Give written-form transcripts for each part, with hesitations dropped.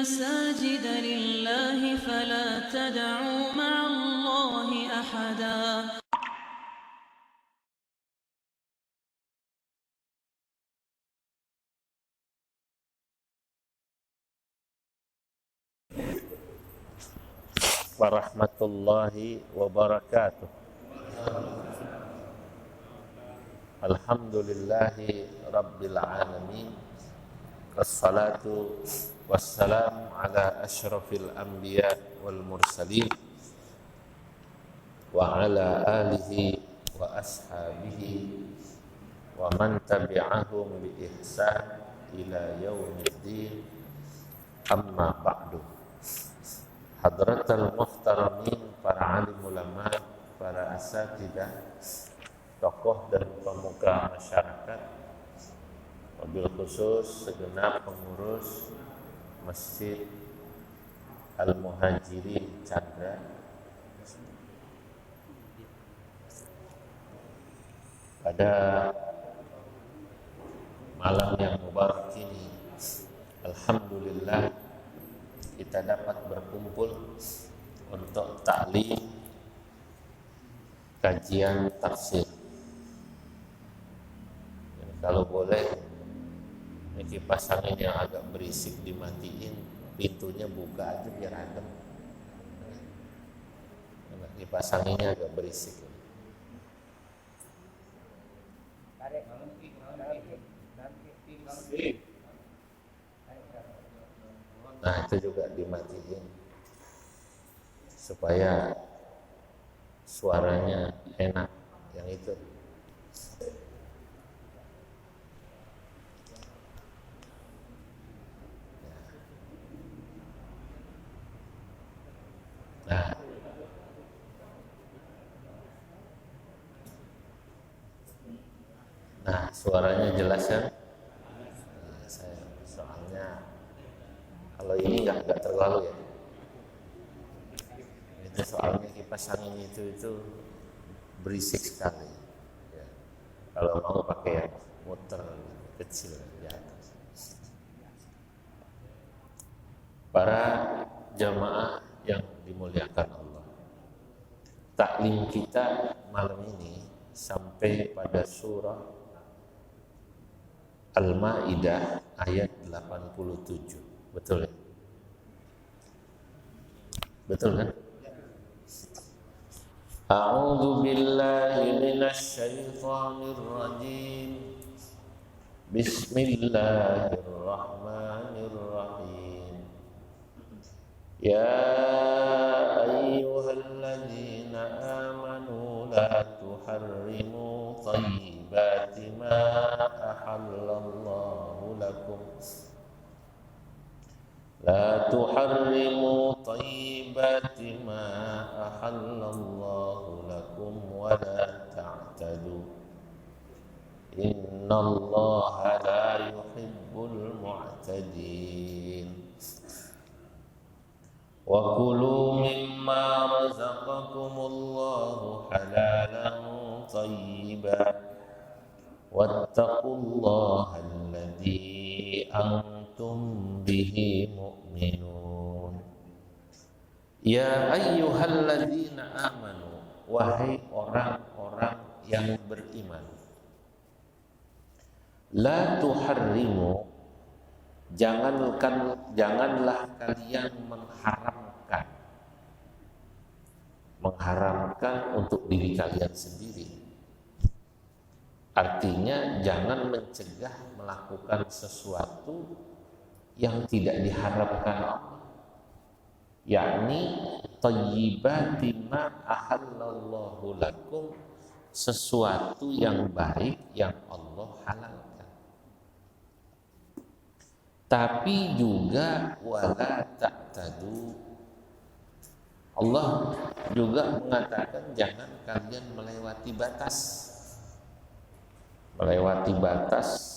المساجد لله فلا تدعوا مع الله أحدا. Warahmatullahi wabarakatuh. Alhamdulillahi rabbil alamin. Wassalatu wassalamu ala asyrafil anbiya wal mursalin wa ala alihi wa ashabihi wa man tabi'ahum bi ihsan ila yaumiddin. Amma ba'du. Hadratal muhtaramin, para alim ulama, para asatidah, tokoh dan pemuka masyarakat, wabil khusus segenap pengurus Masjid Al-Muhajirin Chandra. Pada malam yang mubarak ini, alhamdulillah kita dapat berkumpul untuk ta'lim kajian tafsir. Dan kalau boleh, ini kipas angin yang agak berisik dimatiin, pintunya buka aja biar adem. Kipas anginnya agak berisik. Nah, itu juga dimatiin supaya suaranya enak, yang itu. Nah, suaranya jelas ya? Nah, soalnya kalau ini nggak terlalu ya. Itu soalnya kipas angin itu berisik sekali. Ya. Kalau mau pakai yang muter kecil di atas. Para jamaah yang dimuliakan Allah, taklim kita malam ini sampai pada surah Al-Maidah ayat 87. Betul ya? Betul kan? A'udzu billahi minasy syaithanir rajim. Bismillahirrahmanirrahim. Ya ayyuhalladzina amanu la tuharrimu thayyibati ma ahallallahu lakum. La tuharrimu tayyibati ma ahallallahu lakum wa la ta'tadu. Innallaha la yuhibbul mu'tadin. Wa kulu mimma razaqakumullahu halalan tayyiban. Wattaqullaha alladzi antum bihi mu'minun. Ya ayyuhalladzina amanu, wahai orang-orang yang beriman, la tuharrimu, janganlah kalian mengharamkan untuk diri kalian sendiri. Artinya jangan mencegah melakukan sesuatu yang tidak diharapkan Allah, yakni thayyibati ma ahallallahu lakum, sesuatu yang baik yang Allah halalkan. Tapi juga wala ta'tadu, Allah juga mengatakan jangan kalian melewati batas. Melewati batas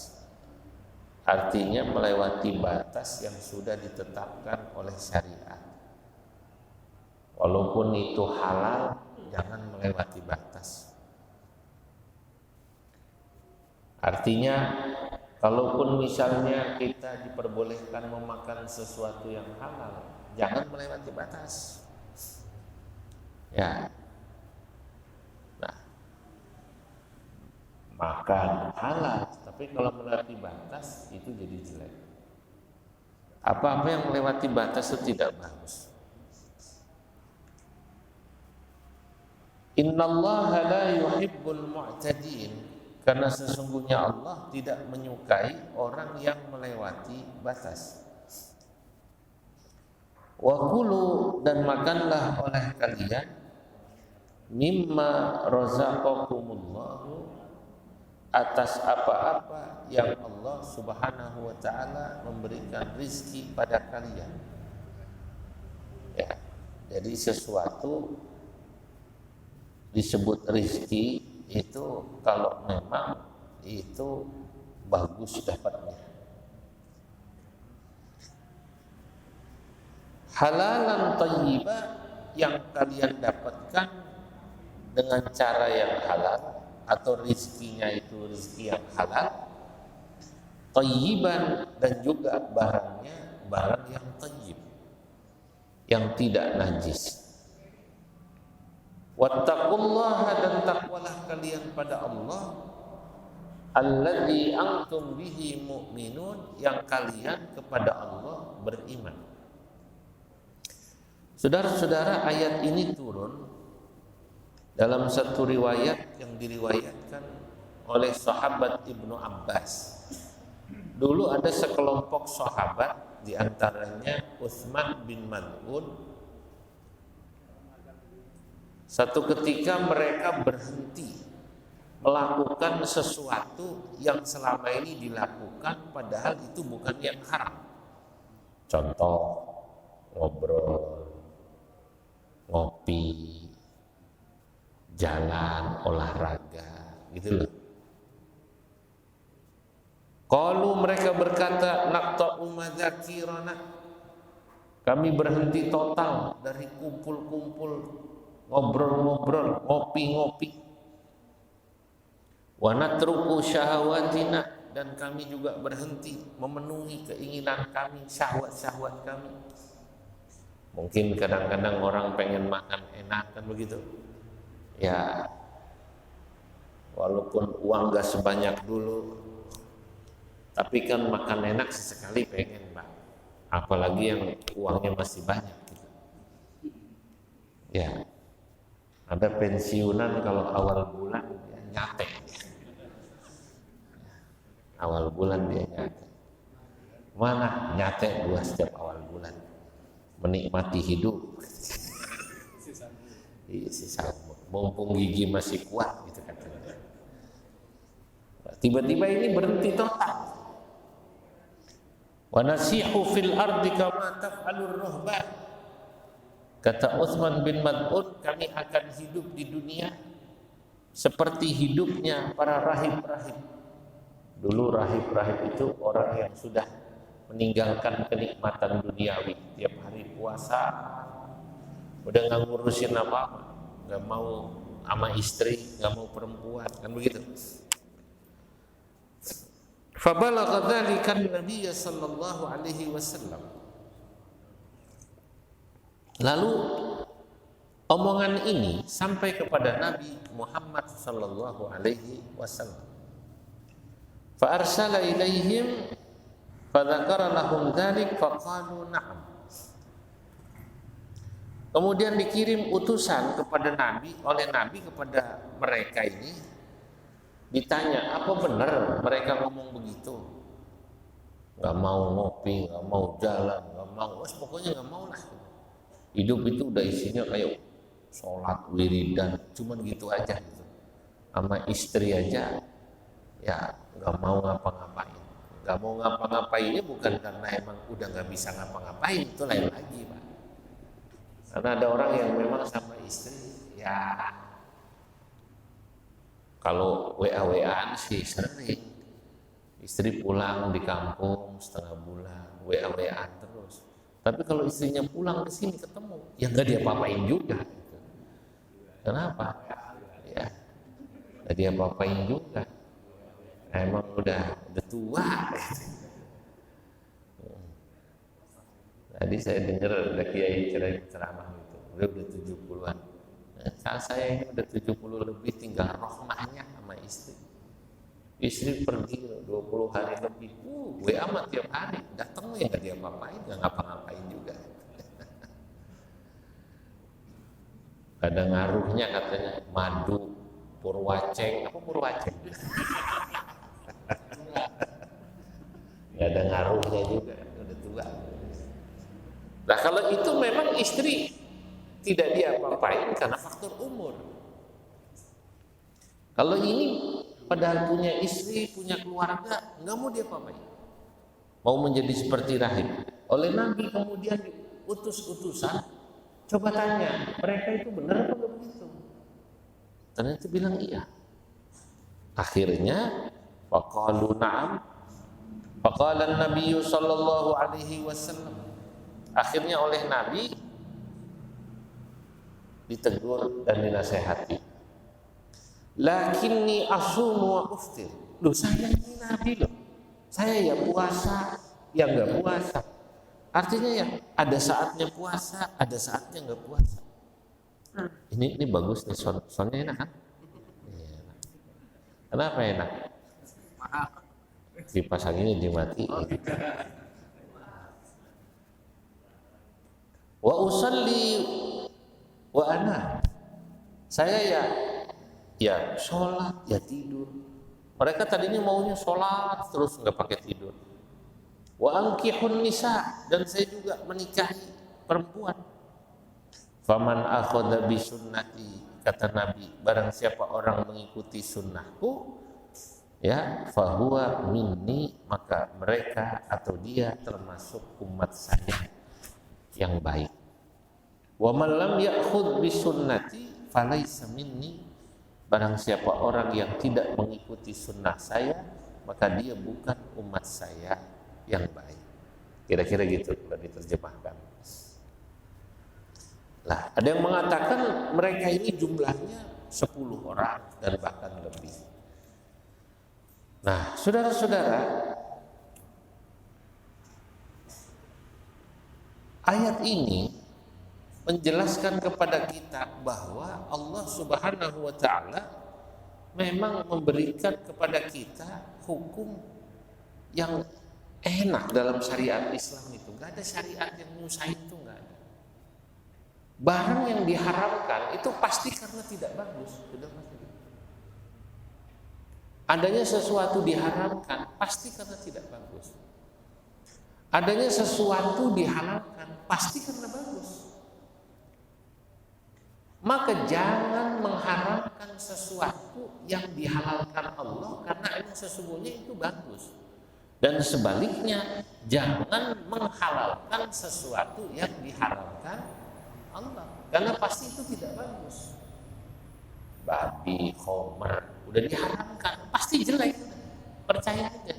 artinya melewati batas yang sudah ditetapkan oleh syariat. Walaupun itu halal, jangan melewati batas. Artinya Kalaupun misalnya kita diperbolehkan memakan sesuatu yang halal, jangan melewati batas. Ya. Nah, makan halal, tapi kalau melewati batas itu jadi jelek. Apa-apa yang melewati batas itu tidak bagus. Innallaha la yuhibbul mu'tadin. Karena sesungguhnya Allah tidak menyukai orang yang melewati batas. Wa kulu, dan makanlah oleh kalian mimma razaqakumullahu, atas apa-apa yang Allah Subhanahu wa taala memberikan rizki pada kalian. Ya, jadi sesuatu disebut rizki itu kalau memang itu bagus dapatnya. Halalan thayyibah, yang kalian dapatkan dengan cara yang halal, atau rizkinya itu rizki yang halal. Thayyiban, dan juga barangnya barang yang thayyib, yang tidak najis. Wattaqullaha, dan takwalah kalian pada Allah, alladzi antum bihi mu'minun, yang kalian kepada Allah beriman. Saudara-saudara, ayat ini turun dalam satu riwayat yang diriwayatkan oleh sahabat Ibnu Abbas. Dulu ada sekelompok sahabat, diantaranya Utsman bin Maz'un. Satu ketika mereka berhenti melakukan sesuatu yang selama ini dilakukan, padahal itu bukan yang haram. Contoh, ngobrol, ngopi, jalan, olahraga, gitu loh. Qalu, mereka berkata, naqta'u madzakirana, kami berhenti total dari kumpul-kumpul, ngobrol-ngobrol, ngopi-ngopi. Wa natruku syahawatina, dan kami juga berhenti memenuhi keinginan kami, syahwat-syahwat kami. Mungkin kadang-kadang orang pengen makan enak, kan begitu. Ya, walaupun uang gak sebanyak dulu, tapi kan makan enak sesekali pengen, Mbak. Apalagi yang uangnya masih banyak gitu. Ya, ada pensiunan kalau awal bulan dia nyate. Awal bulan dia nyate. Mana nyate gua setiap awal bulan, menikmati hidup. Sisa mumpung gigi masih kuat gitu katanya. Tiba-tiba ini berhenti total. Wa nasihu fil ardi kama taf'alur ruhban. Kata Utsman bin Maz'un, kami akan hidup di dunia seperti hidupnya para rahib-rahib. Dulu rahib-rahib itu orang yang sudah meninggalkan kenikmatan duniawi, tiap hari puasa, udah nggak ngurusin apa-apa, nggak mau sama istri, nggak mau perempuan, kan begitu. Fabalagha dzalika an-nabiy sallallahu alaihi wasallam. Lalu omongan ini sampai kepada Nabi Muhammad sallallahu alaihi wasallam. Fa arsala ilaihim fa dzakara lahum dzalik fa qalu na'am. Kemudian dikirim utusan kepada Nabi, oleh Nabi kepada mereka ini, ditanya, apa benar mereka ngomong begitu? Gak mau ngopi, gak mau jalan, gak mau, pokoknya gak mau lah. Hidup itu udah isinya kayak sholat, wiridan, cuman gitu aja gitu. Sama istri aja, ya gak mau ngapa-ngapain. Gak mau ngapa-ngapainnya bukan karena emang udah gak bisa ngapa-ngapain, itu lain lagi, Pak. Karena ada orang yang memang sama istri, ya kalau WA-WAan sih sering. Istri pulang di kampung setengah bulan, WA-WAan terus. Tapi kalau istrinya pulang ke sini ketemu, ya nggak dia apa-apain juga. Kenapa? Ya, nggak dia apa-apain juga. emang udah tua. Tadi saya dengar ada kiai ceramah gitu, udah 70-an. Nah, saya ini udah 70 lebih, tinggal rohmahnya sama istri. Istri pergi 20 hari lebih, gue amat tiap hari, datang ya nggak dia ngapain, nggak ngapa-ngapain juga. Ada ngaruhnya katanya madu, purwaceng, apa purwaceng? Nggak ada ngaruhnya juga, udah tua. Nah kalau itu memang istri tidak diapa-apain karena faktor umur. Kalau ini padahal punya istri, punya keluarga, nggak mau diapa-apain, mau menjadi seperti rahib. Oleh Nabi kemudian diutus utusan, coba tanya mereka itu benar apa begitu? Ternyata bilang iya. Akhirnya faqalu na'am, faqala an-nabiy sallallahu alaihi wasallam. Akhirnya oleh Nabi ditegur dan dinasehati. Lakinni asumu wa uftir. Loh, saya ini Nabi loh. Saya ya puasa, ya enggak puasa. Artinya ya ada saatnya puasa, ada saatnya enggak puasa. Ini bagus nih, soundnya enak kan? Iya. Kenapa enak? Dipasang ini dimatiin. Wa usalli wa ana, saya ya sholat, ya tidur. Mereka tadinya maunya sholat terus nggak pakai tidur. Wa ankihun nisa, dan saya juga menikahi perempuan. Faman akhadha bi sunnati, kata Nabi, barang siapa orang mengikuti sunnahku, ya fahuwa minni, maka mereka atau dia termasuk umat saya yang baik. Wa man lam ya'khudh bi sunnati falaysa minni, barang siapa orang yang tidak mengikuti sunnah saya, maka dia bukan umat saya yang baik. Kira-kira gitu kalau diterjemahkan. Lah, ada yang mengatakan mereka ini jumlahnya 10 orang dan bahkan lebih. Nah, saudara-saudara, ayat ini menjelaskan kepada kita bahwa Allah Subhanahu wa ta'ala memang memberikan kepada kita hukum yang enak dalam syariat Islam itu. Gak ada syariat yang nyusahin itu, gak ada. Barang yang diharamkan itu pasti karena tidak bagus. Sudah pasti. Adanya sesuatu diharamkan pasti karena tidak bagus. Adanya sesuatu dihalalkan pasti karena bagus. Maka jangan mengharamkan sesuatu yang dihalalkan Allah karena emang sesungguhnya itu bagus. Dan sebaliknya, jangan menghalalkan sesuatu yang diharamkan Allah karena pasti itu tidak bagus. Babi, khamr udah diharamkan, pasti jelek. Percaya aja.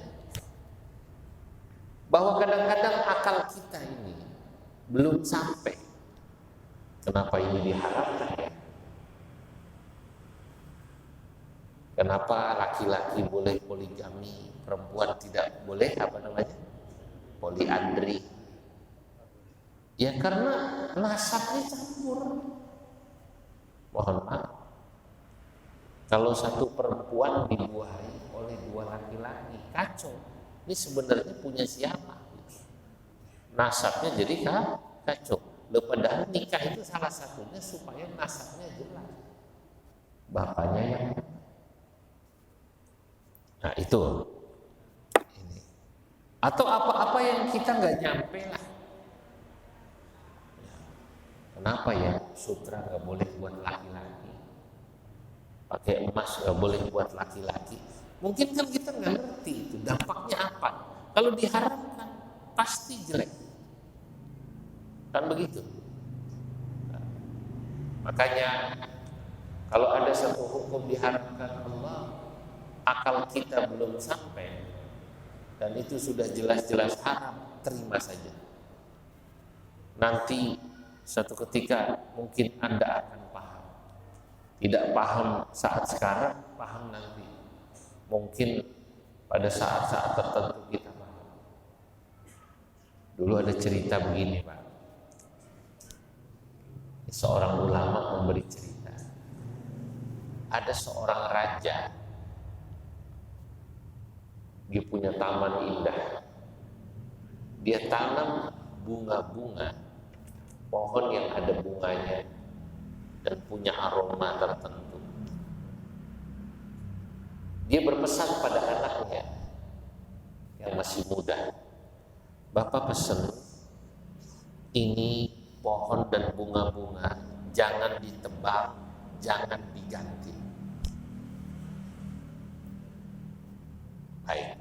Bahwa kadang-kadang akal kita ini belum sampai. Kenapa ini diharamkan ya? Kenapa laki-laki boleh poligami, perempuan tidak boleh poliandri? Ya karena nasabnya campur. Mohon maaf. Kalau satu perempuan dibuahi oleh 2 laki-laki, kacau. Ini sebenarnya punya siapa? Nasabnya jadi kacau. Padahal nikah itu salah satunya supaya nasabnya jelas. Bapaknya yang. Nah itu. Ini. Atau apa-apa yang kita nggak nyampe lah. Kenapa ya sutra nggak boleh buat laki-laki? Pakai emas nggak boleh buat laki-laki? Mungkin kan kita nggak ngerti itu dampaknya apa. Kalau diharamkan pasti jelek. Kan begitu. Nah, makanya kalau ada satu hukum diharamkan Allah, akal kita belum sampai dan itu sudah jelas-jelas haram, terima saja. Nanti suatu ketika mungkin Anda akan paham. Tidak paham saat sekarang, paham nanti. Mungkin pada saat-saat tertentu kita marah. Dulu ada cerita begini, Pak. Seorang ulama memberi cerita. Ada seorang raja, dia punya taman indah. Dia tanam bunga-bunga, pohon yang ada bunganya dan punya aroma tertentu. Dia berpesan pada anaknya yang masih muda, Bapak pesen ini pohon dan bunga-bunga jangan ditebang, jangan diganti. Baik.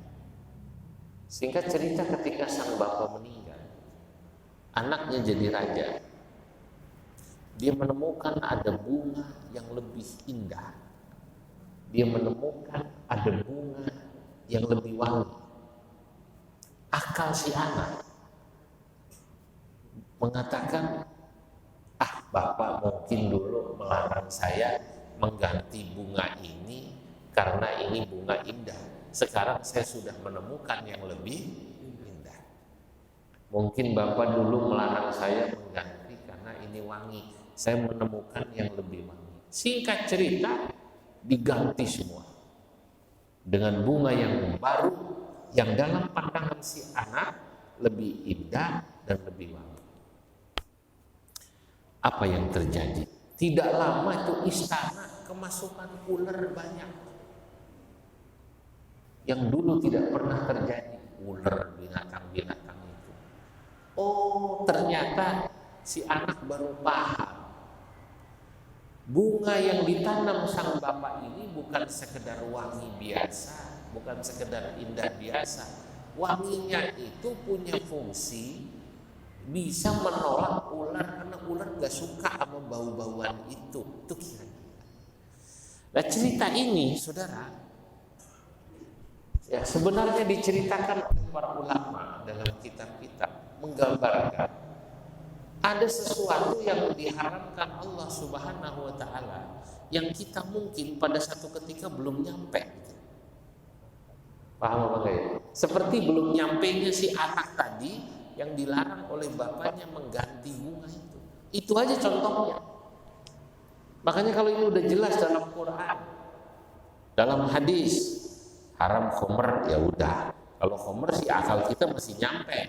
Singkat cerita, ketika sang bapak meninggal, anaknya jadi raja. Dia menemukan ada bunga yang lebih indah. Dia menemukan ada bunga yang lebih wangi. Akal si anak mengatakan, bapak mungkin dulu melarang saya mengganti bunga ini karena ini bunga indah. Sekarang saya sudah menemukan yang lebih indah. Mungkin bapak dulu melarang saya mengganti karena ini wangi. Saya menemukan yang lebih wangi. Singkat cerita, diganti semua dengan bunga yang baru, yang dalam pandangan si anak lebih indah dan lebih wangi. Apa yang terjadi? Tidak lama itu istana kemasukan ular banyak. Yang dulu tidak pernah terjadi, ular, binatang-binatang itu. Oh, ternyata si anak baru paham. Bunga yang ditanam sang bapak ini bukan sekedar wangi biasa, bukan sekedar indah biasa. Wanginya itu punya fungsi bisa menolak ular, karena ular gak suka sama bau-bauan itu. Itu kira-kira. Nah, cerita ini, saudara, ya sebenarnya diceritakan oleh para ulama dalam kitab-kitab, menggambarkan ada sesuatu yang diharamkan Allah Subhanahu wa Ta'ala yang kita mungkin pada satu ketika belum nyampe. Paham apa enggak ya? Seperti belum nyampenya si anak tadi yang dilarang oleh bapaknya mengganti bunga itu. Itu aja contohnya. Makanya kalau ini udah jelas dalam Quran, dalam hadis, haram khomer, ya udah. Kalau khomer sih akal kita masih nyampe,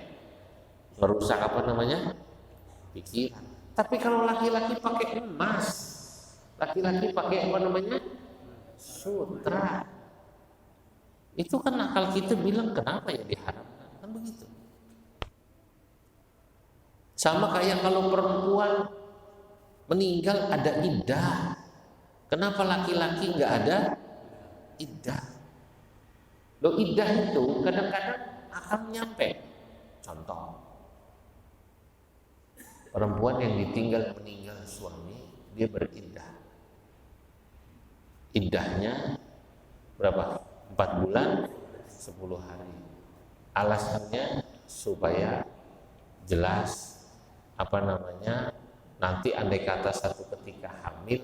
merusak apa namanya, pikiran. Tapi kalau laki-laki pakai emas, laki-laki pakai apa namanya, sutra, itu kan akal kita bilang kenapa ya diharamkan, kan begitu. Sama kayak kalau perempuan meninggal ada iddah, kenapa laki-laki nggak ada iddah? Loh, iddah itu kadang-kadang akan nyampe. Contoh, perempuan yang ditinggal meninggal suami, dia beriddah. Iddahnya berapa? 4 bulan 10 hari. Alasannya supaya jelas apa namanya, nanti andai kata satu ketika hamil,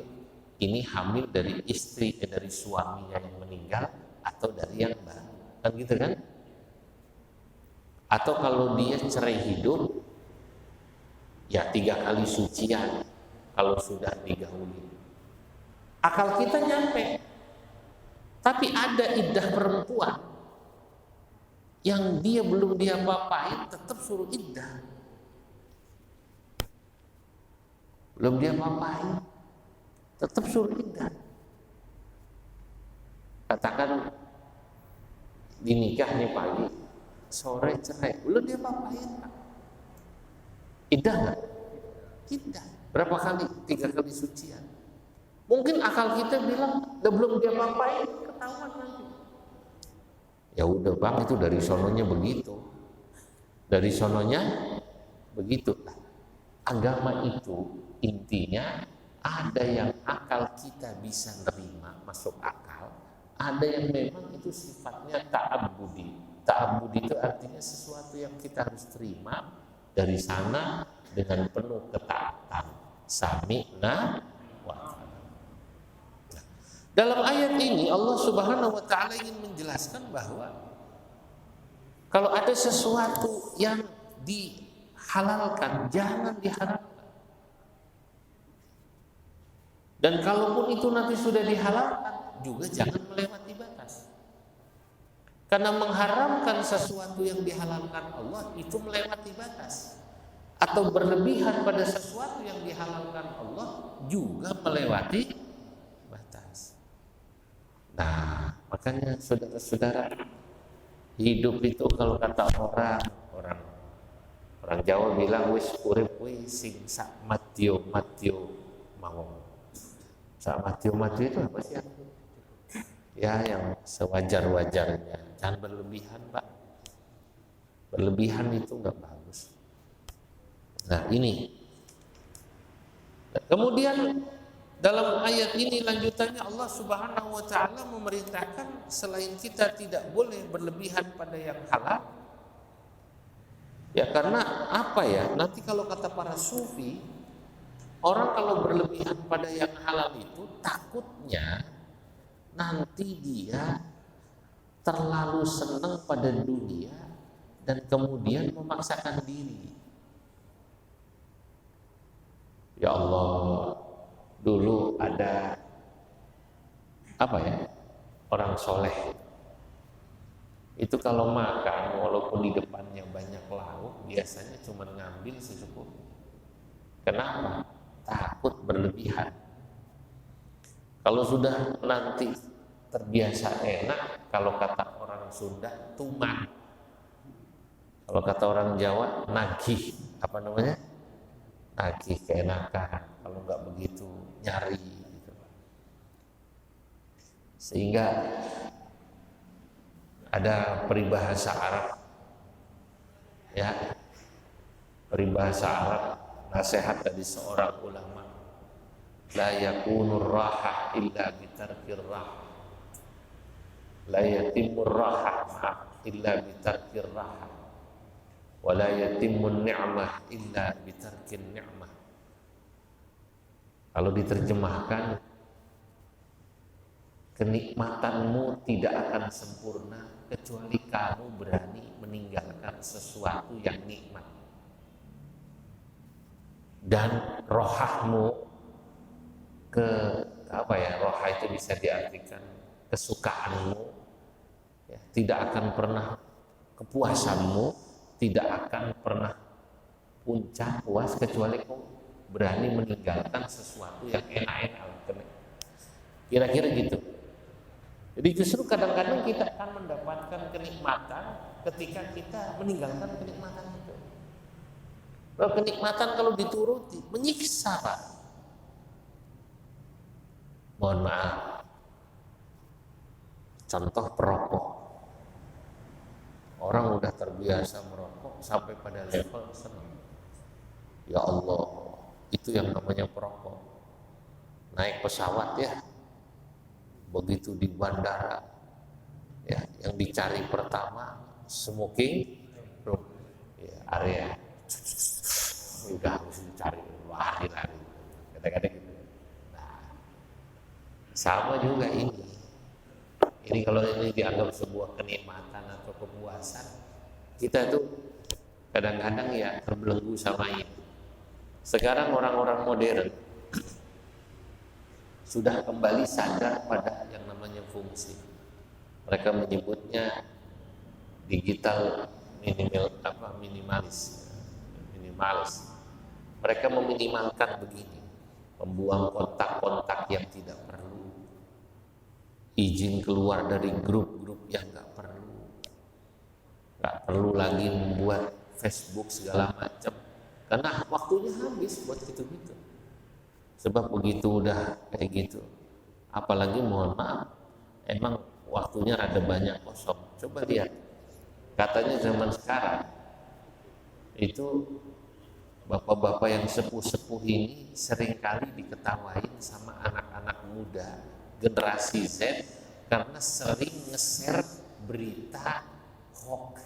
ini hamil dari istri, dari suaminya yang meninggal atau dari yang baru, kan gitu kan? Atau kalau dia cerai hidup, ya 3 kali sucian kalau sudah digauli. Akal kita nyampe. Tapi ada iddah perempuan yang dia belum diapa-apain tetap suruh iddah. Belum diapa-apain tetap suruh iddah. Katakan dinikah nih pagi, sore cerai, belum diapa-apain, Pak. Iddah nggak? Iddah. Berapa kali? 3 kali sucian. Mungkin akal kita bilang, udah belum diapa-apain, ketahuan nanti. Ya udah Bang, itu dari sononya begitu. Dari sononya begitu. Agama itu intinya ada yang akal kita bisa nerima, masuk akal. Ada yang memang itu sifatnya ta'abbudi. Ta'abbudi itu artinya sesuatu yang kita harus terima dari sana dengan penuh ketaatan. Sami'na wa ta'ala. Dalam ayat ini Allah Subhanahu wa taala ingin menjelaskan bahwa kalau ada sesuatu yang dihalalkan, jangan diharamkan. Dan kalaupun itu nanti sudah dihalalkan, juga jangan melewati batas. Karena mengharamkan sesuatu yang dihalalkan Allah itu melewati batas. Atau berlebihan pada sesuatu yang dihalalkan Allah juga melewati batas. Nah, makanya saudara-saudara, hidup itu kalau kata orang Jawa bilang wis urip kuwi sing sak matio mau. Sak matio itu apa sih? Ya, yang sewajar-wajarnya. Jangan berlebihan, Pak. Berlebihan itu enggak bagus. Nah, ini. Kemudian dalam ayat ini lanjutannya Allah Subhanahu wa taala memerintahkan selain kita tidak boleh berlebihan pada yang halal. Ya karena apa ya? Nanti kalau kata para sufi, orang kalau berlebihan pada yang halal itu takutnya nanti dia terlalu senang pada dunia dan kemudian memaksakan diri. Ya Allah, dulu ada orang soleh itu kalau makan walaupun di depannya banyak lauk biasanya cuma ngambil secukupnya. Kenapa? Takut berlebihan. Kalau sudah nanti terbiasa enak, kalau kata orang Sunda tuman, kalau kata orang Jawa nagih, nagih keenakan. Kalau nggak begitu nyari gitu. Sehingga ada peribahasa Arab, ya, peribahasa Arab, nasihat dari seorang ulama, la yakunur rahah illa bitarkir rahah, la yatimur rahah illa bitarkir rahah, wa la yatimun ni'mah illa bitarkin ni'mah. Kalau diterjemahkan, kenikmatanmu tidak akan sempurna kecuali kamu berani meninggalkan sesuatu yang nikmat. Dan rohahmu roha itu bisa diartikan kesukaanmu, ya, tidak akan pernah kepuasanmu tidak akan pernah puncak puas kecuali kau berani meninggalkan sesuatu yang enak-enak. Kira-kira gitu. Jadi justru kadang-kadang kita akan mendapatkan kenikmatan ketika kita meninggalkan kenikmatan itu. Kalau kenikmatan kalau dituruti menyiksa, Pak. Mohon maaf. Contoh perokok. Orang udah terbiasa merokok sampai pada level senang. Ya Allah, itu yang namanya perokok. Naik pesawat ya. Begitu di bandara, ya, yang dicari pertama smoking room, ya, area, udah harus dicari lari-lari, kadang-kadang gitu. Nah, sama juga ini kalau ini dianggap sebuah kenikmatan atau kepuasan, kita tuh kadang-kadang ya terbelenggu sama ini. Sekarang orang-orang modern sudah kembali sadar pada yang namanya fungsi. Mereka menyebutnya digital minimalis. Mereka meminimalkan begini, membuang kontak-kontak yang tidak perlu, izin keluar dari grup-grup yang nggak perlu lagi membuat Facebook segala macam, karena waktunya habis buat gitu-gitu. Sebab begitu udah kayak gitu, apalagi mohon maaf, emang waktunya rada banyak kosong. Coba lihat, katanya zaman sekarang itu bapak-bapak yang sepuh-sepuh ini seringkali diketawain sama anak-anak muda generasi Z karena sering nge-share berita hoax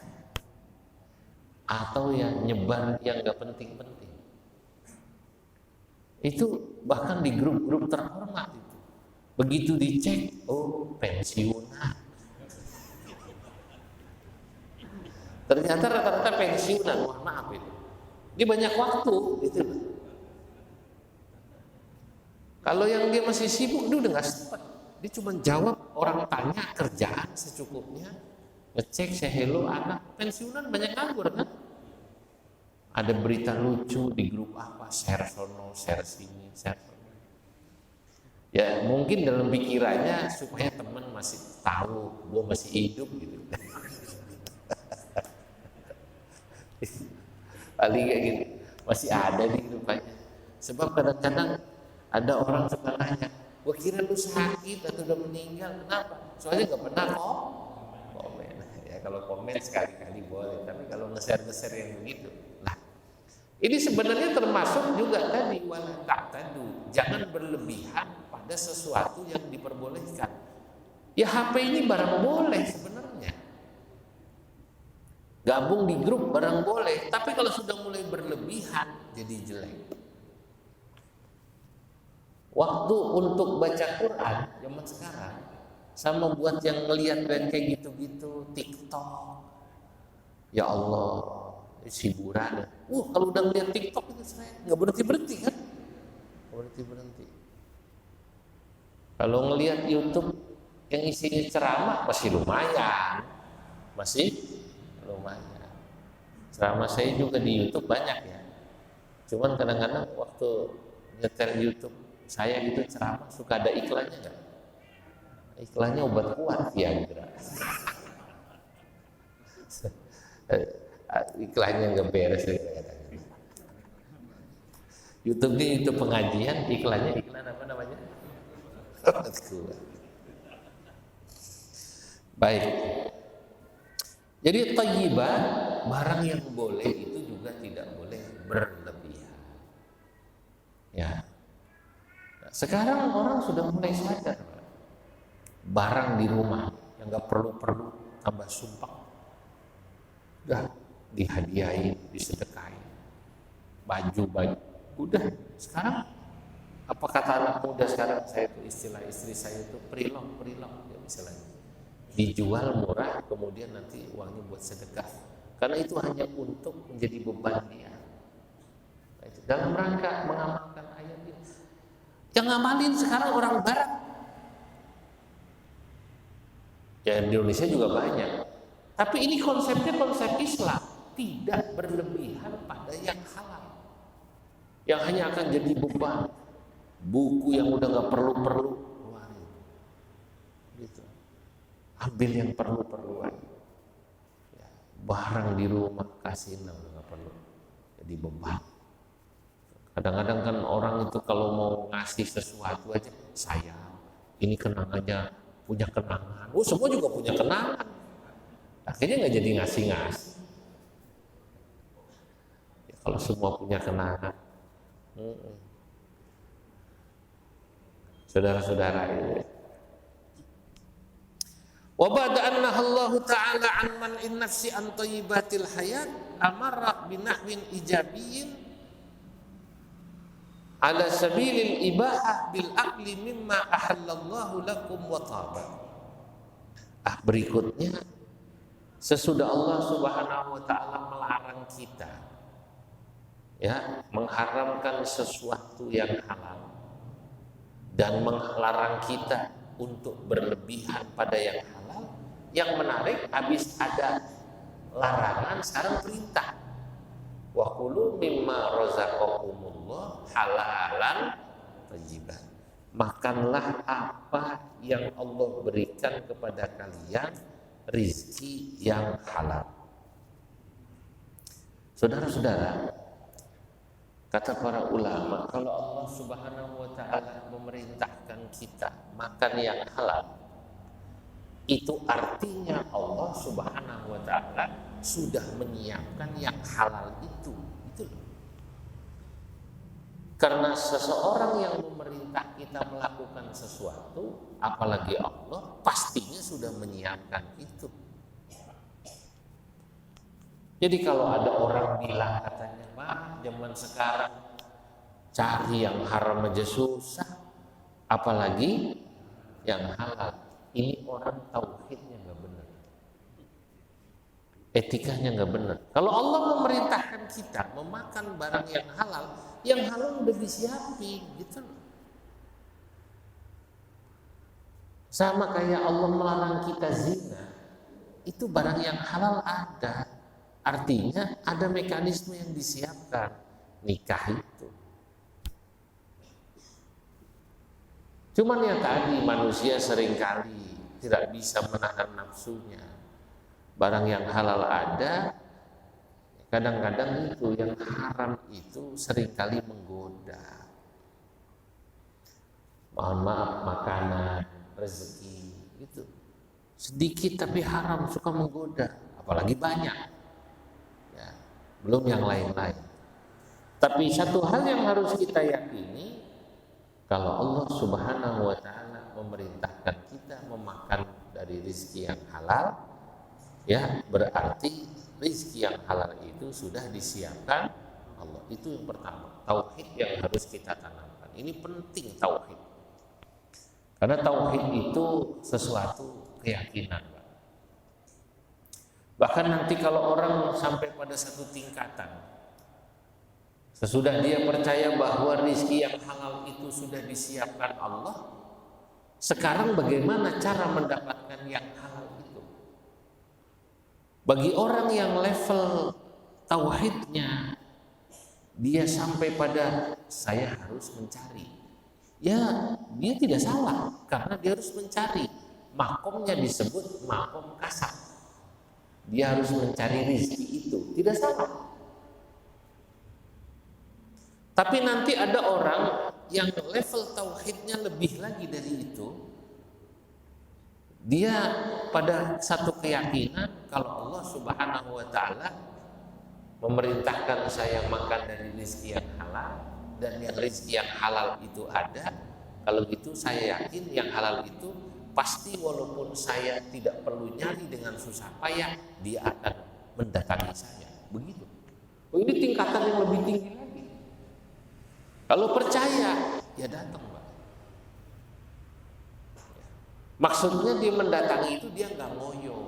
atau yang nyebar yang gak penting-penting. Itu bahkan di grup-grup terhormat itu. Begitu dicek, oh pensiunan. Ternyata rata-rata pensiunan, wah maaf itu. Dia banyak waktu, gitu. Kalau yang dia masih sibuk, dia udah nggak sempat. Dia cuma jawab orang tanya kerjaan secukupnya, ngecek say hello anak. Pensiunan banyak nganggur kan? Ada berita lucu di grup apa, share sono, share sini, share sono. Ya mungkin dalam pikirannya supaya teman masih tahu gue masih hidup gitu. Paling kayak gitu, masih ada di rupanya. Sebab kadang-kadang ada orang suka nanya, gua kira lu sakit atau udah meninggal, kenapa? Soalnya nggak pernah kok komen. Ya kalau komen sekali-kali boleh, tapi kalau nge-share yang begitu, nah ini sebenarnya termasuk juga tadi wala ta'tadu, jangan berlebihan pada sesuatu yang diperbolehkan. Ya HP ini barang boleh sebenarnya. Gabung di grup barang boleh, tapi kalau sudah mulai berlebihan jadi jelek. Waktu untuk baca Quran zaman sekarang sama buat yang ngelihat dan kayak gitu-gitu TikTok. Ya Allah, hiburan. Kalau udah ngeliat TikTok itu saya nggak berhenti kan? Nggak berhenti. Kalau ngelihat YouTube yang isinya ceramah masih lumayan. Ceramah saya juga di YouTube banyak ya. Cuman kadang-kadang waktu nyetel YouTube saya gitu ceramah suka ada iklannya nggak? Iklannya obat kuat Viagra. Iklannya nggak beres kadang-kadang. YouTube ini YouTube pengajian, iklannya iklan apa namanya? Obat kuat. Baik. Jadi thayyibah, barang yang boleh itu juga tidak boleh berlebihan. Ya. Sekarang orang sudah mulai sadar, barang di rumah yang nggak perlu tambah sumpah, udah dihadiahin, disedekahin, baju, udah. Sekarang apa kata anak muda sekarang, saya itu istilah istri saya itu prilong ya istilahnya. Dijual murah, kemudian nanti uangnya buat sedekah, karena itu hanya untuk menjadi beban dia. Nah, itu dalam rangka mengamalkan ayat ini. Yang ngamalin sekarang orang barat. Ya di Indonesia juga banyak. Tapi ini konsepnya konsep Islam, tidak berlebihan pada yang halal. Yang hanya akan jadi beban. Buku yang udah nggak perlu keluarin. Gitu. Ambil yang perlu aja. Ya, barang di rumah kasih nggak perlu. Jadi beban. Kadang-kadang kan orang itu kalau mau ngasih sesuatu aja, sayang, ini kenangannya, punya kenangan. Semua juga punya kenangan. Akhirnya nggak jadi ngasih. Ya, kalau semua punya kenangan, saudara-saudara ini. Wa ba'da anna Allah Ta'ala an man'in nafsi an thayyibatil hayat amara binahwin ijabiyyin ala sabilil ibahah bil akli mimma ahallallahu lakum wa taba. Berikutnya, sesudah Allah Subhanahu wa taala melarang kita ya, mengharamkan sesuatu yang halal dan melarang kita untuk berlebihan pada yang halal, yang menarik habis ada larangan sekarang perintah. Wa kulu mimma razaqakumullah halalan thayyiban. Makanlah apa yang Allah berikan kepada kalian, rizki yang halal. Saudara-saudara, kata para ulama, kalau Allah Subhanahu wa taala memerintahkan kita makan yang halal, itu artinya Allah Subhanahu wa taala sudah menyiapkan yang halal itu. Karena seseorang yang memerintah kita melakukan sesuatu, apalagi Allah, pastinya sudah menyiapkan itu. Jadi kalau ada orang bilang katanya, zaman sekarang cari yang haram aja susah, apalagi yang halal, ini orang tauhidnya nggak benar, etikanya nggak benar. Kalau Allah memerintahkan kita memakan barang yang halal udah disiapin gitu loh. Sama kayak Allah melarang kita zina, itu barang yang halal ada, artinya ada mekanisme yang disiapkan, nikah itu. Cuman yang tadi manusia seringkali tidak bisa menahan nafsunya. Barang yang halal ada, kadang-kadang itu yang haram itu seringkali menggoda. Mohon maaf, makanan, rezeki itu sedikit tapi haram, suka menggoda, apalagi banyak ya, belum yang lain-lain. Tapi satu hal yang harus kita yakini, kalau Allah Subhanahu wa ta'ala memerintahkan kita memakan dari rezeki yang halal, ya berarti rezeki yang halal itu sudah disiapkan Allah. Itu yang pertama, tauhid yang harus kita tanamkan. Ini penting tauhid. Karena tauhid itu sesuatu keyakinan. Bahkan nanti kalau orang sampai pada satu tingkatan, sesudah dia percaya bahwa rezeki yang halal itu sudah disiapkan Allah, sekarang bagaimana cara mendapatkan yang halal itu? Bagi orang yang level tauhidnya dia sampai pada saya harus mencari, ya dia tidak salah karena dia harus mencari. Makomnya disebut makom kasab, dia harus mencari rezeki itu, tidak salah. Tapi nanti ada orang yang level tauhidnya lebih lagi dari itu. Dia pada satu keyakinan kalau Allah Subhanahu wa ta'ala memerintahkan saya makan dari rezeki yang halal, dan yang rezeki yang halal itu ada, kalau gitu saya yakin yang halal itu pasti walaupun saya tidak perlu nyari dengan susah payah, dia akan mendatangi saya. Begitu. Oh, ini tingkatan yang lebih tinggi lagi. Kalau percaya, ya datang, Pak. Maksudnya dia mendatangi itu dia nggak ngoyo.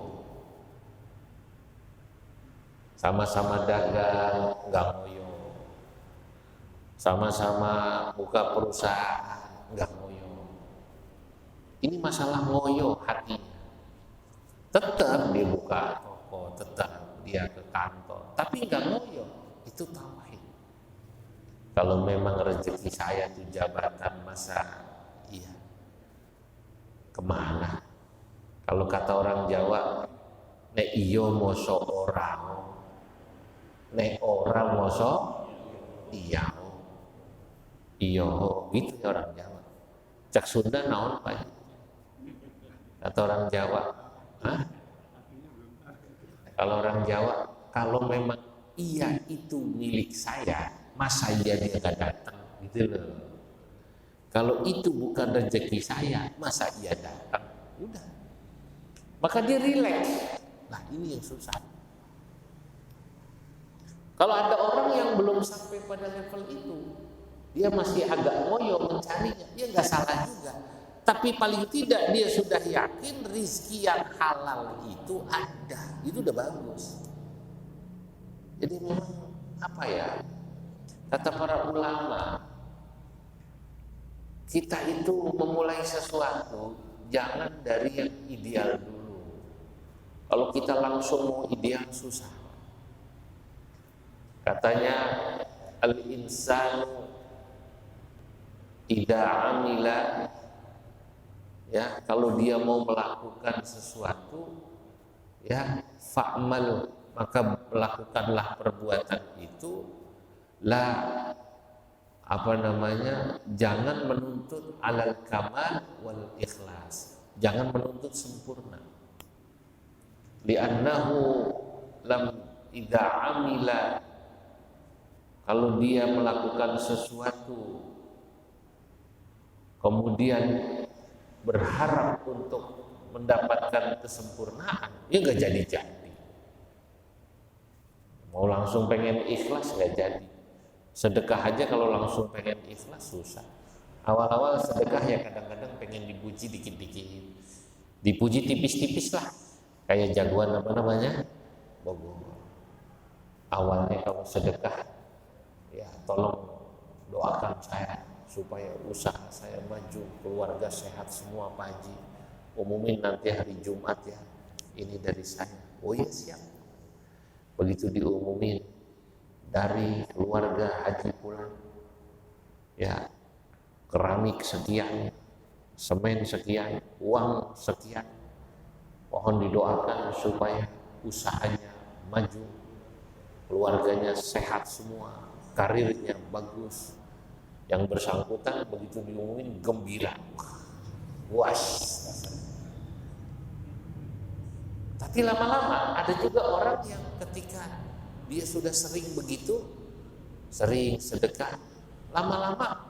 Sama-sama dagang, nggak ngoyo. Sama-sama buka perusahaan, nggak ngoyo. Ini masalah ngoyo hatinya. Tetap dia buka toko, tetap dia ke kantor, tapi nggak ngoyo. Itu tauhid. Kalau memang rezeki saya itu jabatan, masa iya kemana? Kalau kata orang Jawa, nek iyo moso orang, nek orang moso iya. Iyo, gitu ya orang Jawa. Cak Sunda naon Pak? Kata orang Jawa, hah? Kalau orang Jawa, kalau memang iya itu milik saya, masa iya dia nggak datang, gitu loh. Kalau itu bukan rezeki saya, masa iya datang? Udah. Maka dia rileks. Nah ini yang susah. Kalau ada orang yang belum sampai pada level itu, dia masih agak ngoyo mencarinya, dia nggak salah juga. Tapi paling tidak dia sudah yakin rizki yang halal itu ada, itu udah bagus. Jadi memang apa ya, kata para ulama, kita itu memulai sesuatu jangan dari yang ideal dulu. Kalau kita langsung mau ideal susah. Katanya al-insanu idza amila, ya kalau dia mau melakukan sesuatu, ya fa'mal, maka melakukanlah perbuatan itu, lah apa namanya, jangan menuntut alal kamal wal ikhlas, jangan menuntut sempurna. Li'annahu lam idza amila, kalau dia melakukan sesuatu kemudian berharap untuk mendapatkan kesempurnaan, ya nggak jadi-jadi. Mau langsung pengen ikhlas nggak jadi. Sedekah aja kalau langsung pengen ikhlas susah. Awal-awal sedekah ya kadang-kadang pengen dipuji dikit-dikit, dipuji tipis-tipis lah, kayak jagoan apa namanya Bogor. Awalnya kamu sedekah, ya tolong doakan saya supaya usaha saya maju, keluarga sehat semua Pak Haji. Umumin nanti hari Jumat ya, ini dari saya. Oh iya siap. Begitu diumumin, dari keluarga Haji pulang, ya keramik sekian, semen sekian, uang sekian. Mohon didoakan supaya usahanya maju, keluarganya sehat semua, karirnya bagus. Yang bersangkutan begitu diumumin gembira, puas. Tapi lama-lama ada juga orang yang ketika dia sudah sering begitu, sering sedekah, lama-lama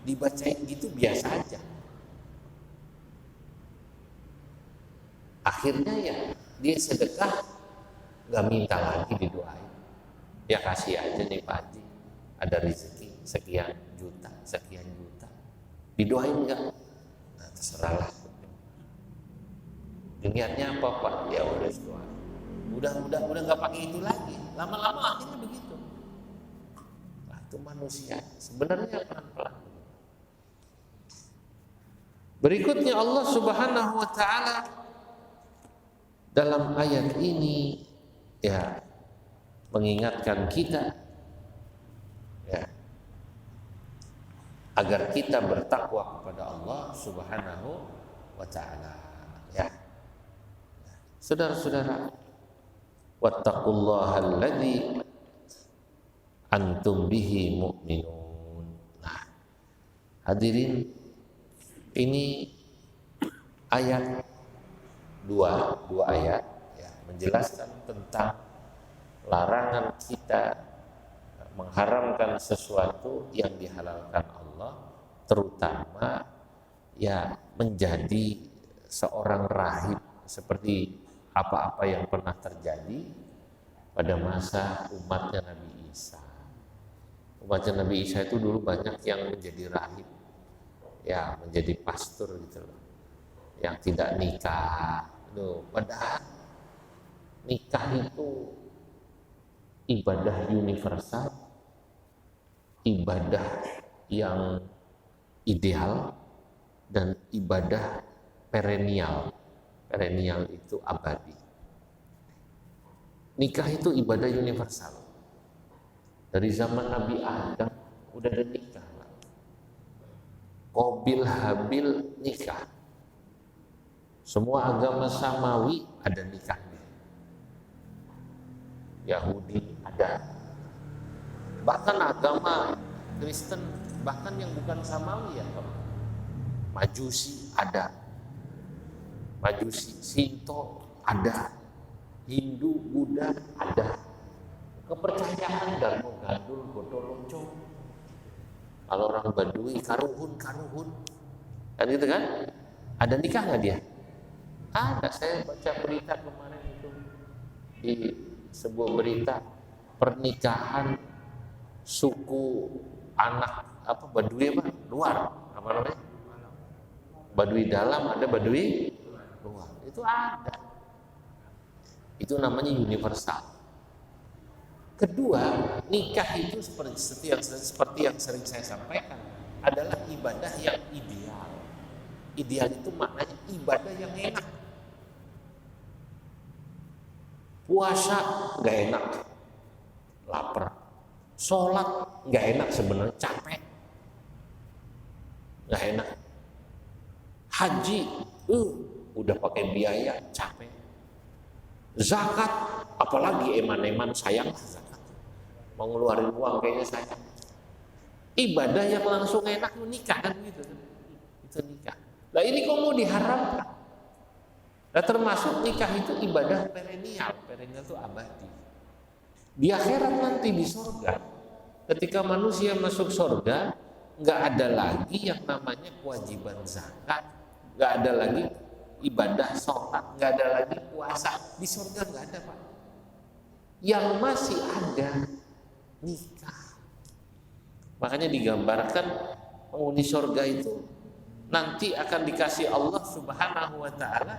dibacain gitu biasa aja. Akhirnya ya dia sedekah nggak minta lagi didoain. Ya kasih aja nih Pak Haji, ada rezeki sekian juta, didoain nggak? Nah terserahlah. Niatnya apa Pak? Ya udah doa. Udah nggak pakai itu lagi. Lama-lama akhirnya begitu. Nah itu manusia. Sebenarnya pelan-pelan. Berikutnya Allah Subhanahu wa taala dalam ayat ini ya mengingatkan kita ya agar kita bertakwa kepada Allah Subhanahu wa taala ya. Saudara-saudara, wattaqullaha alladzi antum bihi mu'minun. Nah, hadirin, ini ayat dua ayat ya, menjelaskan tentang larangan kita mengharamkan sesuatu yang dihalalkan Allah, terutama ya menjadi seorang rahib, seperti apa-apa yang pernah terjadi pada masa umatnya Nabi Isa. Umatnya Nabi Isa itu dulu banyak yang menjadi rahib, ya menjadi pastor gitu loh, yang tidak nikah. Padahal nikah itu ibadah universal, ibadah yang ideal, dan ibadah perennial. Perennial itu abadi. Nikah itu ibadah universal. Dari zaman Nabi Adam udah ada nikah. Qabil Habil nikah. Semua agama samawi ada nikahnya. Yahudi ada. Bahkan agama Kristen, bahkan yang bukan samawi ya, Majusi ada. Majusi, Sinto ada. Hindu, Buddha ada. Kepercayaan Darmo Gandul, Godolonco. Kalau orang Badui, karuhun. Kan gitu kan? Ada nikah nggak dia? Ada, saya baca berita kemarin itu di sebuah berita pernikahan suku anak apa Badui apa? Luar, apa namanya? Badui dalam ada Badui luar. Itu ada. Itu namanya universal. Kedua, nikah itu seperti yang sering saya sampaikan adalah ibadah yang ideal. Ideal itu maknanya ibadah yang enak. Puasa nggak enak, lapar. Sholat nggak enak sebenarnya, capek, nggak enak. Haji, udah pakai biaya, capek. Zakat, apalagi eman-eman sayang zakat. Mau ngeluarin uang kayaknya sayang. Ibadah yang langsung enak nikah kan gitu. Itu nikah. Nah ini kok mau diharamkan? Nah termasuk nikah itu ibadah perennial. Perennial itu abadi. Di akhirat nanti di surga, ketika manusia masuk surga, nggak ada lagi yang namanya kewajiban zakat, nggak ada lagi ibadah sholat, nggak ada lagi puasa. Di surga nggak ada Pak. Yang masih ada nikah. Makanya digambarkan penghuni surga itu nanti akan dikasih Allah Subhanahu wa taala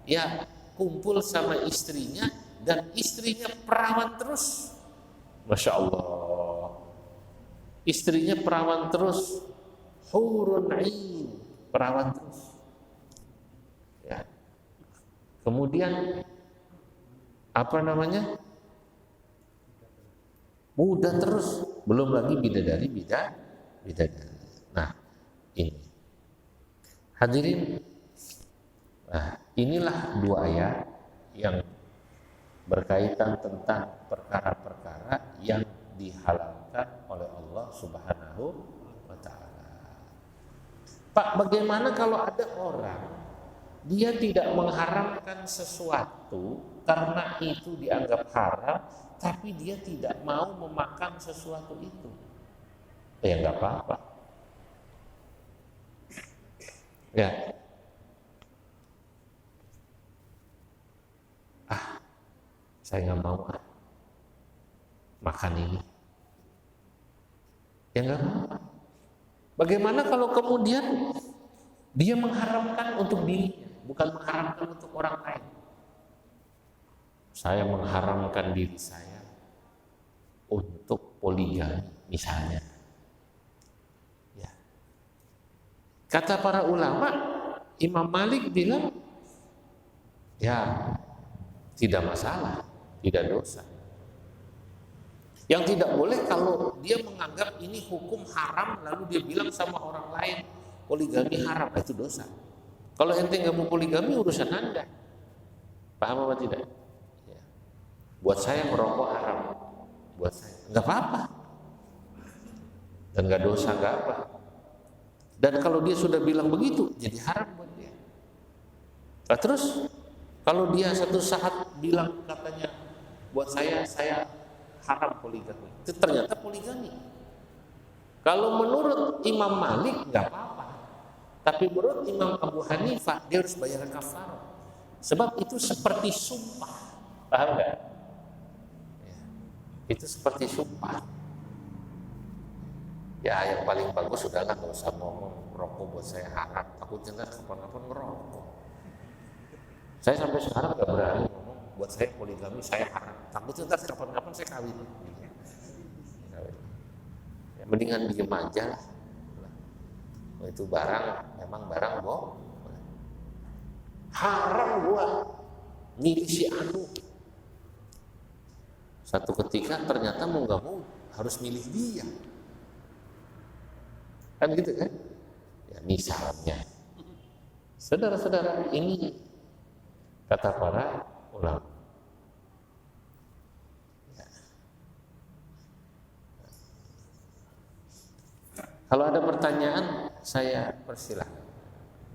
ya kumpul sama istrinya dan istrinya perawan terus. Masya Allah, istrinya perawan terus, hurun ain, perawan terus ya. Kemudian apa namanya, muda terus, belum lagi bidadari. Nah ini hadirin, nah inilah dua ayat yang berkaitan tentang perkara-perkara yang dihalalkan oleh Allah Subhanahu wa taala. Pak, bagaimana kalau ada orang dia tidak mengharamkan sesuatu karena itu dianggap haram, tapi dia tidak mau memakan sesuatu itu? Ya nggak apa-apa. Ya, saya nggak mau makan ini. Ya nggak apa-apa. Bagaimana kalau kemudian dia mengharamkan untuk dirinya, bukan mengharamkan untuk orang lain? Saya mengharamkan diri saya untuk poligami misalnya. Ya. Kata para ulama, Imam Malik bilang, ya tidak masalah, tidak dosa. Yang tidak boleh kalau dia menganggap ini hukum haram lalu dia bilang sama orang lain poligami haram, itu dosa. Kalau ente nggak mau poligami urusan Anda. Paham apa tidak? Ya. Buat saya merokok haram, buat saya nggak apa-apa dan nggak dosa, nggak apa. Dan kalau dia sudah bilang begitu, jadi haram buat dia. Nah, terus kalau dia satu saat bilang katanya buat saya haram poligami, itu ternyata poligami. Kalau menurut Imam Malik nggak apa-apa, tapi menurut Imam Abu Hanifah dia harus bayar kafarah, sebab itu seperti sumpah. Paham nggak? Ya, itu seperti sumpah. Ya yang paling bagus sudahlah, nggak usah ngomong rokok buat saya haram, takutnya kapan-kapan ngerokok. Saya sampai sekarang nggak berani ngomong buat saya poligami saya haram, takutnya ntar kapan-kapan saya kawin. Ya, mendingan diem aja lah. Itu barang memang barang haram gua milih si anu. Satu ketika ternyata mau nggak mau harus milih dia, kan gitu kan? Ya misalnya, saudara-saudara, ini kata para ulama. Ya. Kalau ada pertanyaan, saya persilahkan.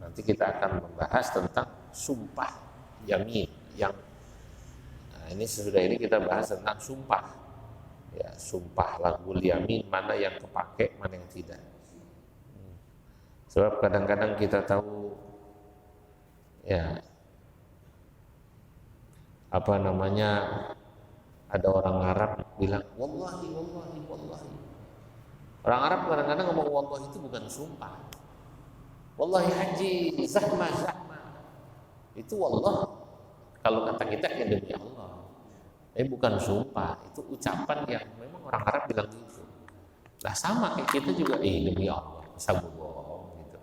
Nanti kita akan membahas tentang sumpah yamin yang ini sesudah ini kita bahas tentang sumpah. Ya, sumpah lahul yamin, mana yang kepake, mana yang tidak. Sebab kadang-kadang kita tahu ya apa namanya, ada orang Arab bilang wallahi wallahi wallahi. Orang Arab kadang-kadang ngomong wallahi itu bukan sumpah. Wallahi haji zahma zahma. Itu wallah kalau kata kita ya demi Allah. Bukan sumpah, itu ucapan yang memang orang Arab bilang gitu. Lah sama kayak kita juga demi Allah, masa bohong gitu.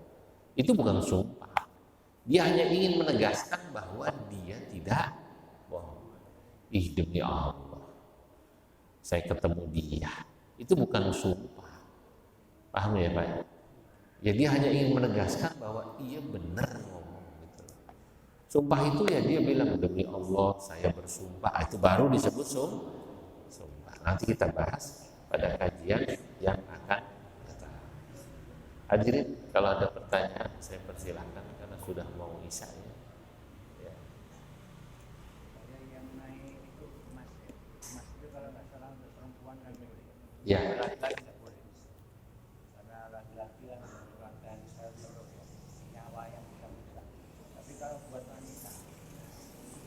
Itu bukan sumpah. Dia hanya ingin menegaskan bahwa dia tidak bohong. Demi Allah, saya ketemu dia. Itu bukan sumpah. Paham ya Pak? Ya dia hanya ingin menegaskan bahwa ia benar ngomong gitu. Sumpah itu ya dia bilang demi Allah saya bersumpah, itu baru disebut sumpah. Nanti kita bahas pada kajian yang akan datang. Hadirin, kalau ada pertanyaan saya persilahkan karena sudah mau isya ya. Yang naik itu emas itu kalau nggak salah untuk perempuan kan boleh. Ya. Laki-laki nggak boleh. Karena laki-laki kan rangkaian sel nyawa yang bisa rusak. Tapi kalau buat wanita,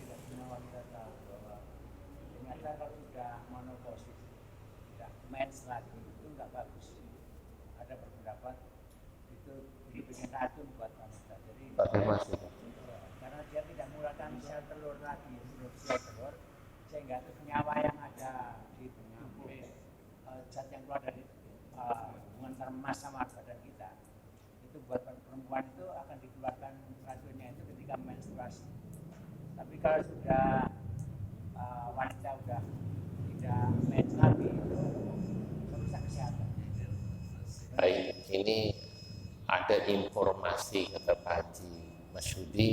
tidak semua wanita tahu bahwa ternyata kalau sudah menopausis, tidak mens lagi itu nggak bagus. Ada berpendapat itu bikin racun buat wanita. Jadi pakai masuk. karena dia tidak mengurangkan sel telur lagi, sel telur, sehingga itu senyawa yang ada di zat yang keluar dari hubungan antara emas sama badan kita, itu buat perempuan itu akan dikeluarkan racunnya itu ketika menstruasi. Tapi kalau sudah wanita sudah tidak mens lagi, itu merusak kesehatan. Baik, ini ada informasi kata Pak Haji Masyudi,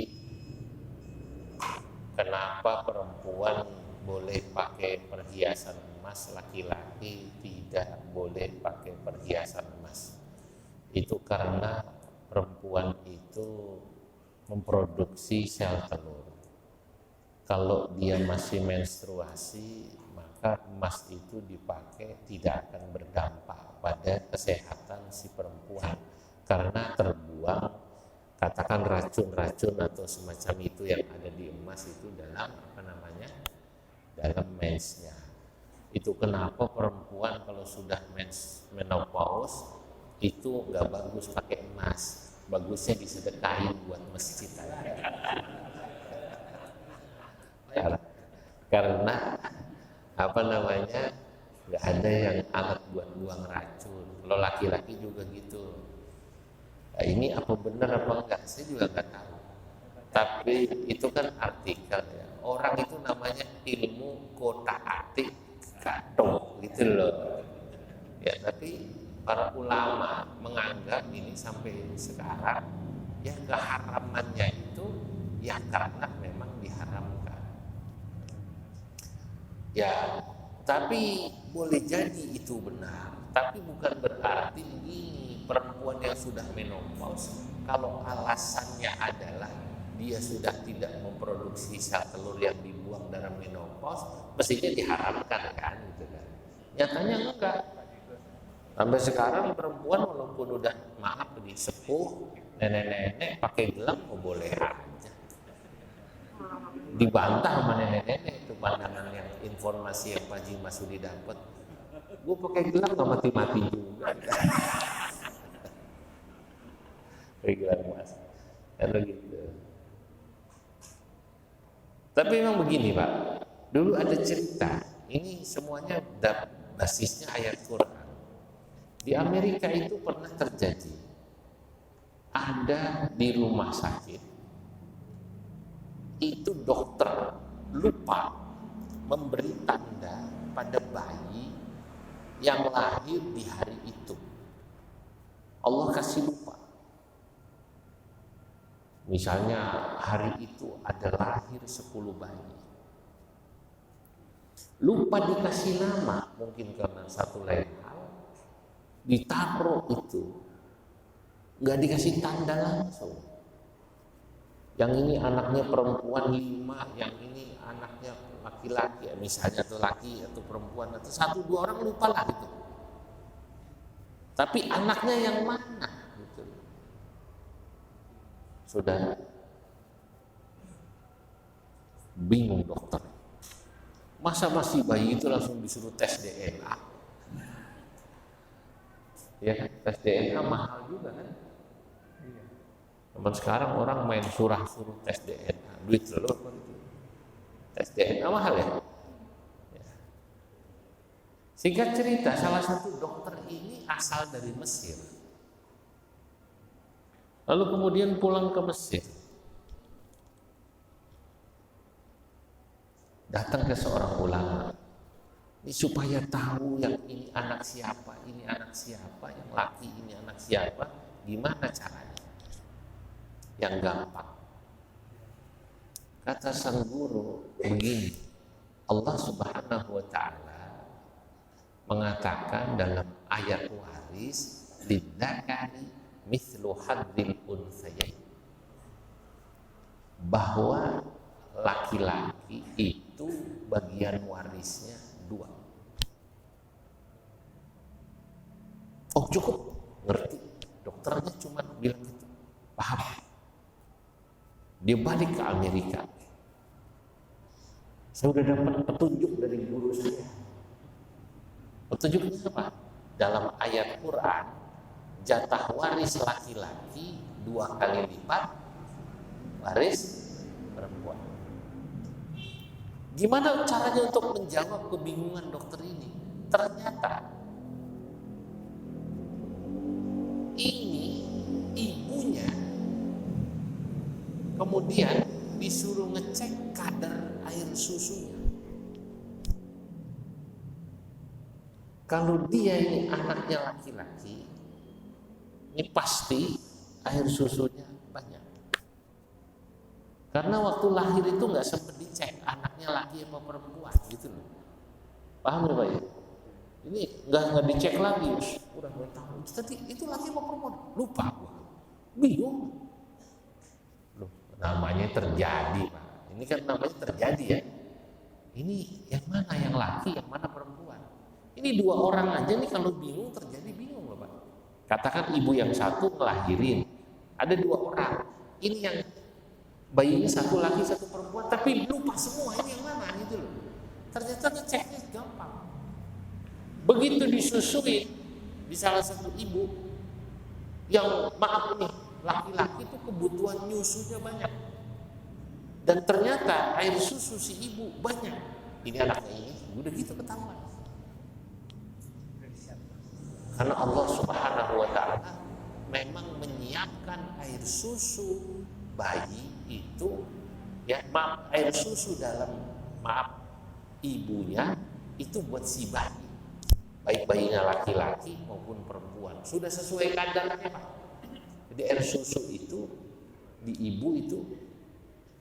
kenapa perempuan boleh pakai perhiasan emas, laki-laki tidak boleh pakai perhiasan emas. Itu karena perempuan itu memproduksi sel telur. Kalau dia masih menstruasi, maka emas itu dipakai tidak akan berdampak pada kesehatan si perempuan, karena terbuang katakan racun-racun atau semacam itu yang ada di emas itu dalam dalam mensnya. Itu kenapa perempuan kalau sudah menopause itu nggak bagus pakai emas, bagusnya disedekahin buat masjid aja. Karena nggak ada yang alat buat buang racun. Kalau laki-laki juga gitu. Nah, ini apa benar apa enggak, saya juga nggak tahu. Tapi itu kan artikel ya. Orang itu namanya ilmu kota atik kato gitu loh. Ya, tapi para ulama menganggap ini sampai sekarang ya keharamannya itu ya karena memang diharamkan. Ya, tapi boleh jadi itu benar. Tapi bukan berarti begini, perempuan yang sudah menopause kalau alasannya adalah dia sudah tidak memproduksi sel telur yang dibuang dalam menopause, mestinya diharamkan kan gitu kan. Nyatanya enggak. Sampai sekarang perempuan walaupun udah maaf nih sepuh, nenek-nenek pakai gelang boleh aja. Dibantah sama nenek-nenek itu pandangan yang informasi yang Pak Haji Masudi dapat. Gue pakai gelang nggak mati-mati juga. Pakai gelang emas, karena gitu. Tapi memang begini Pak, dulu ada cerita, ini semuanya basisnya ayat Quran. Di Amerika itu pernah terjadi, ada di rumah sakit, itu dokter lupa memberi tanda pada bayi yang lahir di hari itu. Allah kasih lupa. Misalnya hari itu ada lahir 10 bayi. Lupa dikasih nama, mungkin karena satu lain hal, ditaruh itu, nggak dikasih tanda langsung. Yang ini anaknya perempuan 5, yang ini anaknya laki-laki, misalnya atau laki atau perempuan atau 1-2 orang lupa lah gitu. Tapi anaknya yang mana? Gitu. Sudah bingung dokter. Masa masih bayi itu langsung disuruh tes DNA? Ya, tes DNA mahal juga kan? Zaman sekarang orang main suruh tes DNA, duit loh. Tes DNA mahal ya? Singkat cerita, salah satu dokter ini asal dari Mesir. Lalu kemudian pulang ke Mesir. Datang ke seorang ulama. Ini supaya tahu yang ini anak siapa, yang laki ini anak siapa, gimana caranya? Yang gampang. Kata sang guru begini, Allah Subhanahu wa ta'ala mengatakan dalam ayat waris, lidzakari mithlu hadzil unthayain, bahwa laki-laki itu bagian warisnya 2. Oh cukup, ngerti. Dokternya cuma bilang gitu, paham. Dia balik ke Amerika. Saya udah dapat petunjuk dari guru saya. Petunjuknya apa? Dalam ayat Quran jatah waris laki-laki 2 kali lipat waris perempuan. Gimana caranya untuk menjawab kebingungan dokter ini? Ternyata ini ibunya kemudian disuruh ngecek kadar air susunya. Kalau dia ini anaknya laki-laki, ini pasti air susunya banyak. Karena waktu lahir itu nggak sempat dicek anaknya laki apa perempuan gitu loh. Paham ya Pak ya? Ini nggak dicek lagi, udah nggak tahu. Tapi itu laki apa perempuan? Lupa gua, bingung. Loh, namanya terjadi Pak. Ini kan namanya terjadi ya. Ini yang mana yang laki, yang mana perempuan? Ini 2 orang aja nih kalau bingung terjadi bingung loh Pak. Katakan ibu yang satu ngelahirin, ada 2 orang. Ini yang bayinya 1 laki 1 perempuan, tapi lupa semua ini yang mana gitu loh. Ternyata ngeceknya gampang. Begitu disusuin di salah satu ibu yang maaf nih laki-laki itu kebutuhan nyusunya banyak, dan ternyata air susu si ibu banyak. Ini anaknya ini udah gitu ketahuan. Karena Allah Subhanahu wa Ta'ala memang menyiapkan air susu bayi itu, ya maaf, air susu dalam ibunya itu buat si bayi, baik bayinya laki-laki maupun perempuan, sudah sesuai kadarnya Pak. Jadi air susu itu di ibu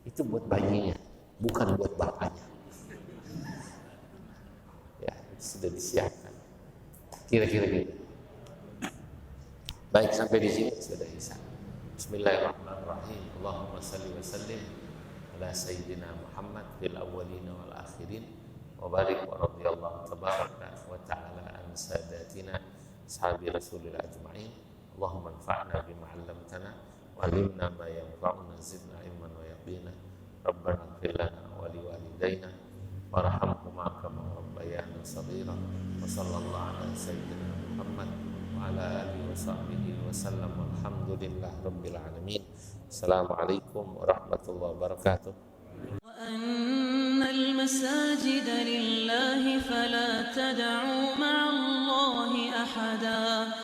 itu buat bayinya, bukan buat bapaknya. Ya, itu sudah disiapkan. Kira-kira gitu. Baik, sampai di sini sudah bisa. Bismillahirrahmanirrahim. Allahumma salli wa sallim ala sayyidina Muhammad fil awwalin wal akhirin wa barik wa radhiyallahu tabaraka wa ta'ala an sadatina ashabi rasulillah ajma'in. Allahumma anfa'na bima 'allamtana wa 'allimna ma yanfa'una zidna ilman wa yaqina. Rabbana ighfir lana wa liwalidayna warhamhuma kama rabbayana shaghira. Wa sallallahu ala sayyidina Muhammad ala alihi wa sahbihi wa sallam. Alhamdulillah rabbil alamin. Assalamualaikum warahmatullahi wabarakatuh. وأن المساجد لله فلا تدعوا مع الله أحدا